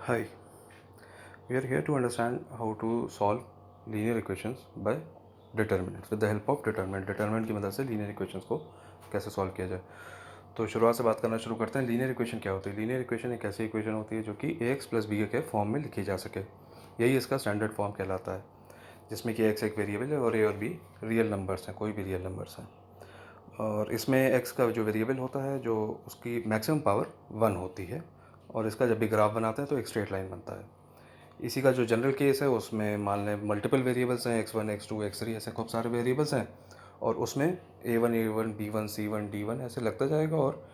Hi, we are here to understand how to solve linear equations by determinants with the help of determinant. determinant की मदद से linear equations को कैसे solve किया जाए। तो शुरुआत से बात करना शुरू करते हैं। linear equation क्या होती है? linear equation एक ऐसी equation होती है जो कि ax प्लस b के फॉर्म में लिखी जा सके। यही इसका स्टैंडर्ड फॉर्म कहलाता है, जिसमें कि x एक वेरिएबल है और a और b रियल नंबर्स हैं, कोई भी रियल नंबर्स हैं। और इसमें x का जो वेरिएबल होता है, जो उसकी मैक्सिमम पावर 1 होती है, और इसका जब भी ग्राफ बनाते हैं तो एक स्ट्रेट लाइन बनता है। इसी का जो जनरल केस है उसमें मान लें मल्टीपल वेरिएबल्स हैं, x1 x2 x3 ऐसे खूब सारे वेरिएबल्स हैं, और उसमें a1 a1 b1 c1 d1 ऐसे लगता जाएगा, और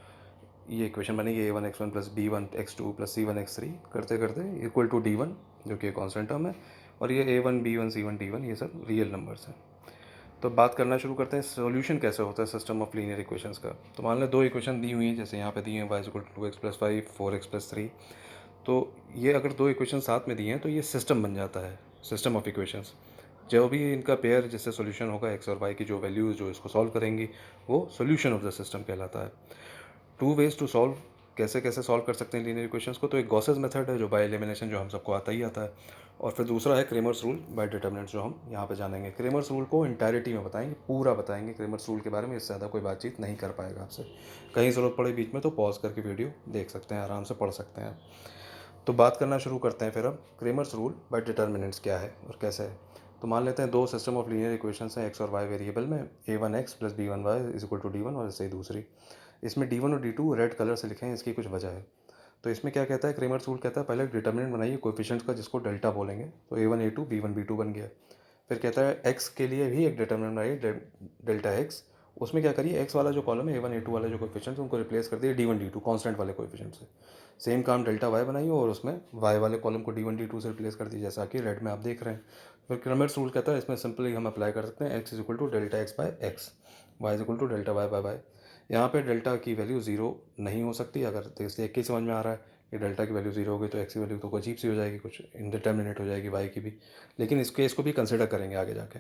ये इक्वेशन बनेगी a1 x1 plus b1 x2 plus c1 x3 करते करते इक्वल टू d1, जो कि कॉन्स्टेंट टर्म है, और ये a1 b1 c1 d1 ये सब रियल नंबर्स हैं। तो बात करना शुरू करते हैं सॉल्यूशन कैसे होता है सिस्टम ऑफ लीनियर इक्वेशंस का। तो मान लें दो इक्वेशन दी हुई हैं, जैसे यहाँ पे दी है y equal to 2x plus 5 4x plus 3। तो ये अगर दो इक्वेशन साथ में दिए हैं तो ये सिस्टम बन जाता है, सिस्टम ऑफ इक्वेशंस। जो भी इनका पेयर जिससे सॉल्यूशन होगा, एक्स और वाई की जो वैल्यूज जो इसको सॉल्व करेंगी, वो सॉल्यूशन ऑफ द सिस्टम कहलाता है। टू वेज टू सॉल्व, कैसे कैसे सॉल्व कर सकते हैं लीनियर इक्वेशंस को। तो एक गॉसेस मेथड है जो बाय एलिमिनेशन, जो हम सबको आता ही आता है, और फिर दूसरा है क्रेमर्स रूल बाय डिटर्मिनेंट्स, जो हम यहाँ पे जानेंगे। क्रेमर्स रूल को इंटायरिटी में बताएंगे, पूरा बताएंगे क्रेमर्स रूल के बारे में। इससे ज़्यादा कोई बातचीत नहीं कर पाएगा आपसे। कहीं ज़रूरत पड़े बीच में तो पॉज करके वीडियो देख सकते हैं, आराम से पढ़ सकते हैं। तो बात करना शुरू करते हैं फिर अब क्रेमर्स रूल बाय डिटर्मिनेंट्स क्या है और कैसे है। तो मान लेते हैं दो सिस्टम ऑफ लीनियर इक्वेशंस हैं, एक्स और वाई वेरिएबल में, a1x plus b1y is equal to d1, और ऐसे ही दूसरी। इसमें d1 और d2 रेड कलर से लिखे हैं, इसकी कुछ वजह है। तो इसमें क्या कहता है, क्रेमर्स रूल कहता है पहले डिटर्मिनेंट बनाइए कोएफिशिएंट्स का, जिसको डेल्टा बोलेंगे। तो a1 a2 b1 b2 बन गया। फिर कहता है x के लिए भी एक डिटर्मिनेंट बनाइए, डेल्टा x। उसमें क्या करिए, x वाला जो कॉलम है, a1 a2 वाले जो कोएफिशिएंट्स उनको रिप्लेस कर दिए d1 d2 कांस्टेंट वाले कोएफिशिएंट से। सेम काम डेल्टा y बनाइए, और उसमें y वाले कॉलम को d1 d2 से रिप्लेस कर दिए, जैसा कि रेड में आप देख रहे हैं। फिर क्रेमर्स रूल कहता है इसमें सिंपली हम अप्लाई कर सकते हैं, x is equal to delta x by x, y is equal to delta y by y. यहाँ पे डेल्टा की वैल्यू जीरो नहीं हो सकती। अगर देख के समझ में आ रहा है कि डेल्टा की वैल्यू जीरो होगी तो एक्स की वैल्यू तो कुछ अजीब सी हो जाएगी, कुछ इंडिटर्मिनेट हो जाएगी वाई की भी। लेकिन इस केस को भी कंसिडर करेंगे आगे जाके।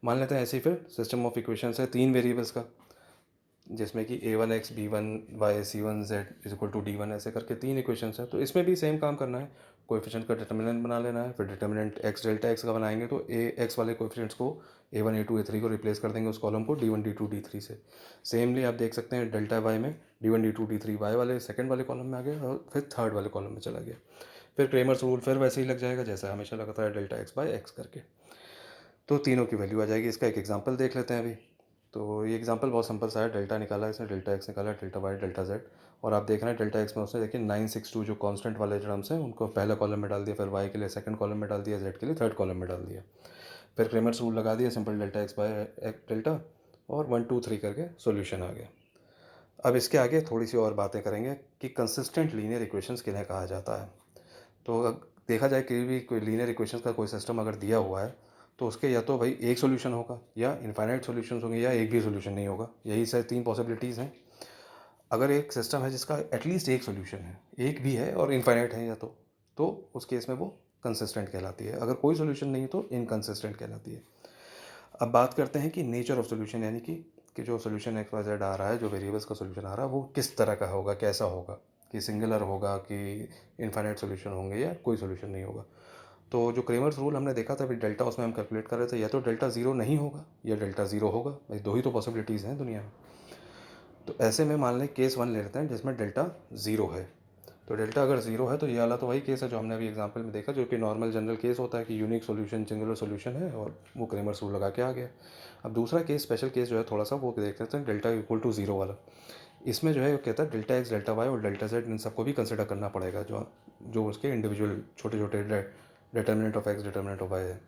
मान लेते हैं ऐसे ही फिर सिस्टम ऑफ इक्वेशंस है तीन वेरिएबल्स का, जिसमें कि a1x b1y c1 z is equal to d1 ऐसे करके तीन इक्वेशंस हैं। तो इसमें भी सेम काम करना है, कोएफिशिएंट का डिटर्मिनेंट बना लेना है। फिर डिटर्मिनेंट x डेल्टा x का बनाएंगे तो a x वाले कोएफिशिएंट्स को a1 a2 a3 को रिप्लेस कर देंगे उस कॉलम को d1 d2 d3 से। सेमली आप देख सकते हैं डेल्टा y में d1 d2 d3 y वाले सेकंड वाले कॉलम में आ गया, और फिर थर्ड वाले कॉलम में चला गया। फिर क्रेमर्स रूल फिर वैसे ही लग जाएगा जैसा हमेशा लगता है, डेल्टा x बाय x करके। तो तीनों की वैल्यू आ जाएगी। इसका एक एग्जांपल देख लेते हैं अभी। तो ये एग्जांपल बहुत सिंपल सा है। डेल्टा निकाला है इसने, डेल्टा एक्स निकाला, डेल्टा वाई, डेल्टा जेड, और आप देख रहे हैं डेल्टा एक्स में उसने देखिए 962 जो कांस्टेंट वाले टर्म्स हैं उनको पहला कॉलम में डाल दिया, फिर वाई के लिए सेकंड कॉलम में डाल दिया, जेड के लिए थर्ड कॉलम में डाल दिया। फिर क्रेमर्स रूल लगा दिया, simple delta x by delta, और 1 2 3 करके सोल्यूशन आ गया। अब इसके आगे थोड़ी सी और बातें करेंगे कि कंसिस्टेंट लीनियर इक्वेशंस किन्हें कहा जाता है। तो देखा जाए कि भी कोई लीनियर इक्वेशंस का कोई सिस्टम अगर दिया हुआ है तो उसके या तो भाई एक सॉल्यूशन होगा, या इनफाइनाइट सॉल्यूशंस होंगे, या एक भी सॉल्यूशन नहीं होगा। यही सर तीन पॉसिबिलिटीज़ हैं। अगर एक सिस्टम है जिसका एटलीस्ट एक सॉल्यूशन है, एक भी है और इनफाइनाइट है या तो उस केस में वो कंसिस्टेंट कहलाती है। अगर कोई सॉल्यूशन नहीं तो इनकंसिस्टेंट कहलाती है। अब बात करते हैं कि नेचर ऑफ सॉल्यूशन, यानी कि जो सॉल्यूशन एक्स वाई जेड आ रहा है, जो वेरिएबल्स का सॉल्यूशन आ रहा है, वो किस तरह का होगा, कैसा होगा, कि सिंगुलर होगा, कि इनफाइनाइट सॉल्यूशन होंगे, या कोई सॉल्यूशन नहीं होगा। तो जो क्रेमर्स रूल हमने देखा था अभी, डेल्टा उसमें हम कैलकुलेट कर रहे थे, या तो डेल्टा ज़ीरो नहीं होगा या डेल्टा ज़ीरो होगा। भाई दो ही तो पॉसिबिलिटीज़ हैं दुनिया में। तो ऐसे में मान लें केस वन ले लेते हैं जिसमें डेल्टा ज़ीरो है। तो डेल्टा अगर ज़ीरो है तो ये वाला तो वही केस है जो हमने अभी एग्जांपल में देखा, जो कि नॉर्मल जनरल केस होता है कि यूनिक सॉल्यूशन, सिंगुलर सॉल्यूशन है, और वो क्रेमर्स रूल लगा के आ गया। अब दूसरा केस, स्पेशल केस जो है थोड़ा सा, वो देख लेते हैं डेल्टा इक्वल टू ज़ीरो वाला। इसमें जो है वो कहता है डेल्टा एक्स, डेल्टा वाई और डेल्टा जेड, इन सबको भी कंसिडर करना पड़ेगा, जो जो उसके इंडिविजुअल छोटे छोटे determinant of x, determinant of y है।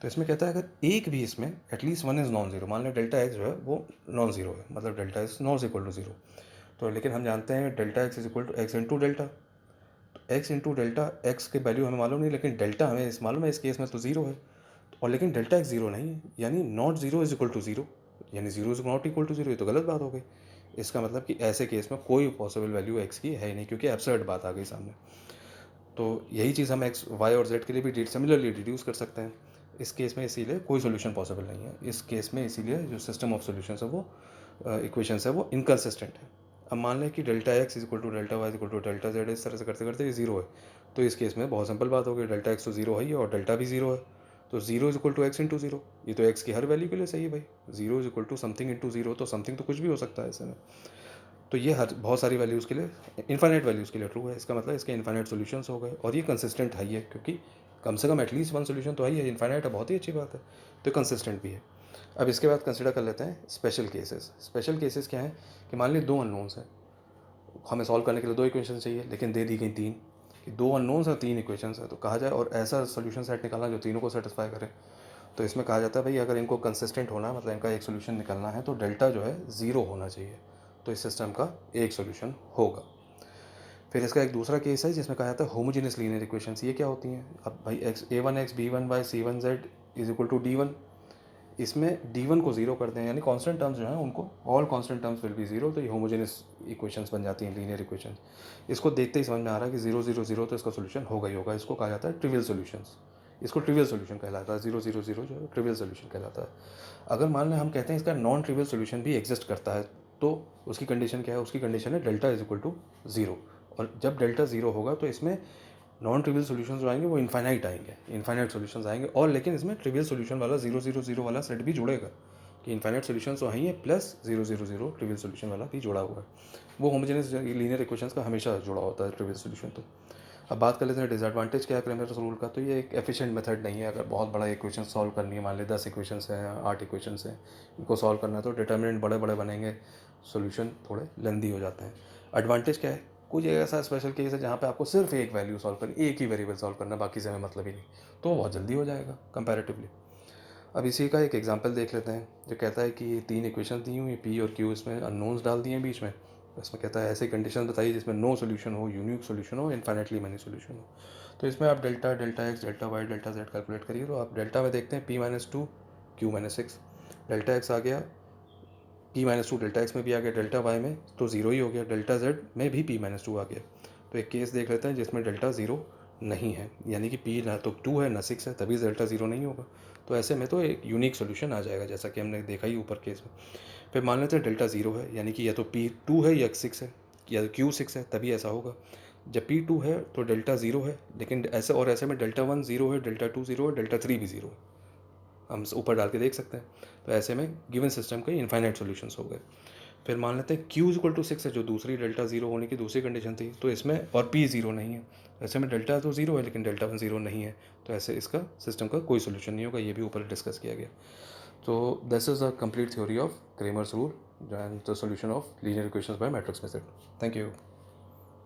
तो इसमें कहता है अगर एक भी इसमें at least one is non zero, मान लें डेल्टा एक्स जो है वो नॉन जीरो है, मतलब delta is not equal to zero. तो लेकिन हम जानते हैं delta x is equal to x into delta. तो एक्स इंटू डेल्टा, एक्स की वैल्यू हमें मालूम नहीं, लेकिन डेल्टा हमें इस मालूम है, इस केस में तो जीरो है। और लेकिन डेल्टा एक्स जीरो नहीं है, यानी not zero is equal to zero, यानी zero is not equal to zero, ये तो गलत बात हो गई। इसका मतलब कि ऐसे केस में कोई पॉसिबल वैल्यू एक्स की है ही नहीं, क्योंकि एब्सर्ड बात आ गई सामने। तो यही चीज़ हम एक्स वाई और जेड के लिए भी सिमिलरली डिड्यूस कर सकते हैं। इस केस में इसीलिए कोई सोल्यूशन पॉसिबल नहीं है इस केस में, इसीलिए जो सिस्टम ऑफ सोल्यूशन है वो इक्वेशन है वो इनकन्सिस्टेंट है। अब मान लें कि delta x is equal to delta y is equal to delta z, इस तरह से करते करते ये ज़ीरो है, तो इस केस में बहुत सिंपल बात होगी, डेल्टा एक्स तो ज़ीरो है ही और डेल्टा भी ज़ीरो है, तो zero is equal to x into zero, ये तो एक्स की हर वैल्यू के लिए सही है भाई, zero is equal to something into zero, तो समथिंग तो कुछ भी हो सकता है ऐसे में, तो ये हर बहुत सारी वैल्यूज़ के लिए, इन्फाइनाइट वैल्यूज़ के लिए ट्रू है, इसका मतलब इसके इन्फाइनाइट सॉल्यूशंस हो गए, और ये कंसिस्टेंट है, ये क्योंकि कम से कम एटलीस्ट वन सोल्यूशन तो है ही है, इन्फाइनाइट है, बहुत ही अच्छी बात है, तो कंसिस्टेंट भी है। अब इसके बाद कंसिडर कर लेते हैं स्पेशल केसेस। स्पेशल केसेस क्या हैं कि मान लीजिए दो अननोन्स हैं, हमें सॉल्व करने के लिए दो इक्वेशन चाहिए, लेकिन दे दी गई तीन, कि दो अननोन्स और तीन इक्वेशंस है, तो कहा जाए और ऐसा सोल्यूशन सेट निकालना जो तीनों को सेटिस्फाई करे, तो इसमें कहा जाता है भाई अगर इनको कंसिस्टेंट होना है, मतलब इनका एक सोल्यूशन निकलना है, तो डेल्टा जो है ज़ीरो होना चाहिए, तो इस सिस्टम का एक सोल्यूशन होगा। फिर इसका एक दूसरा केस है जिसमें कहा जाता है होमोजेनियस लीनियर इक्वेशंस। ये क्या होती हैं? अब भाई x A1x B1y C1z is equal to D1, इसमें D1 को ज़ीरो करते हैं, यानी कांस्टेंट टर्म्स जो हैं उनको, all constant terms will be zero, तो ये होमोजेनियस इक्वेशंस बन जाती हैं, लीनियर इक्वेशंस। इसको देखते ही समझ में आ रहा है कि ज़ीरो ज़ीरो ज़ीरो तो इसका सोल्यूशन होगा ही होगा, इसको कहा जाता है ट्रिवियल सोल्यूशंस, इसको ट्रिवियल सोल्यूशन कहलाता है, ज़ीरो ज़ीरो ज़ीरो जो है ट्रिवियल सोल्यूशन कहलाता है। अगर मान लें हम कहते हैं इसका नॉन ट्रिवियल सोल्यूशन भी एग्जिस्ट करता है, तो उसकी कंडीशन क्या है? उसकी कंडीशन है delta is equal to zero, और जब डेल्टा ज़ीरो होगा तो इसमें नॉन ट्रिवियल सोल्यूशन जो आएंगे वो इन्फाइनाइट आएंगे, इन्फाइनाइट सोल्यूशंस आएंगे, और लेकिन इसमें ट्रिवियल सोल्यूशन वाला ज़ीरो ज़ीरो ज़ीरो वाला सेट भी जुड़ेगा, कि इन्फाइनाइट सोल्यूशन तो हैं plus zero zero zero trivial solution वाला भी जुड़ा हुआ है। वो होमोजेनियस लीनियर इक्वेशंस का हमेशा जुड़ा होता है ट्रिवियल सोल्यूशन। तो अब बात कर लेते हैं डिसएडवांटेज क्या है क्रेमर्स रूल का। तो ये एक एफिशिएंट मेथड नहीं है। अगर बहुत बड़ा इक्वेशन सॉल्व करनी है, मान ली 10 इक्वेशंस हैं, 8 इक्वेशंस हैं, इनको सॉल्व करना है, तो डिटर्मिनेंट बड़े बड़े बनेंगे, सोल्यूशन थोड़े लेंदी हो जाते हैं। एडवांटेज क्या है? कुछ एक ऐसा स्पेशल केस है जहाँ पे आपको सिर्फ एक वैल्यू सॉल्व करनी, एक ही वेरिएबल सॉल्व करना, बाकी से हमें मतलब ही नहीं, तो वो बहुत जल्दी हो जाएगा कंपैरेटिवली। अब इसी का एक एग्जांपल देख लेते हैं, जो कहता है कि ये तीन इक्वेशन दी हुई, पी और क्यू, इसमें अननोन्स डाल दिए हैं बीच में, इसमें कहता है ऐसी कंडीशन बताइए जिसमें नो सोल्यूशन हो, यूनिक सोल्यूशन हो, इन्फाइनेटली मैनी सोल्यूशन हो। तो इसमें आप delta, delta x, delta y, delta z calculate करिए। तो आप डेल्टा में देखते हैं P-2 Q-6, डेल्टा एक्स आ गया, P-2 डेल्टा एक्स में भी आ गया, डेल्टा वाई में तो ज़ीरो ही हो गया, डेल्टा जेड में भी P-2 आ गया। तो एक केस देख लेते हैं जिसमें डेल्टा ज़ीरो नहीं है, यानी कि P ना तो 2 है ना 6 है, तभी डेल्टा ज़ीरो नहीं होगा। तो ऐसे में तो एक यूनिक सोल्यूशन आ जाएगा, जैसा कि हमने देखा ही ऊपर केस में। फिर मान लेते हैं डेल्टा ज़ीरो है, यानी कि या तो P2 है या 6 है या Q6 है, तभी ऐसा होगा। जब P2 है तो डेल्टा ज़ीरो है, लेकिन ऐसे और ऐसे में डेल्टा 1 ज़ीरो है, डेल्टा 2 ज़ीरो है, डेल्टा 3 भी ज़ीरो है, हम ऊपर डाल के देख सकते हैं। तो ऐसे में गिवन सिस्टम के इनफाइनाइट सॉल्यूशंस हो गए। फिर मान लेते हैं Q इक्वल टू 6 है, जो दूसरी डेल्टा ज़ीरो होने की दूसरी कंडीशन थी, तो इसमें और P ज़ीरो नहीं है, ऐसे में डेल्टा तो ज़ीरो है लेकिन डेल्टा 1 ज़ीरो नहीं है, तो ऐसे इसका सिस्टम का कोई सोल्यूशन नहीं होगा। ये भी ऊपर डिस्कस किया गया। तो this is a complete theory of Cramer's rule and the solution of linear equations bye matrix method. Thank you.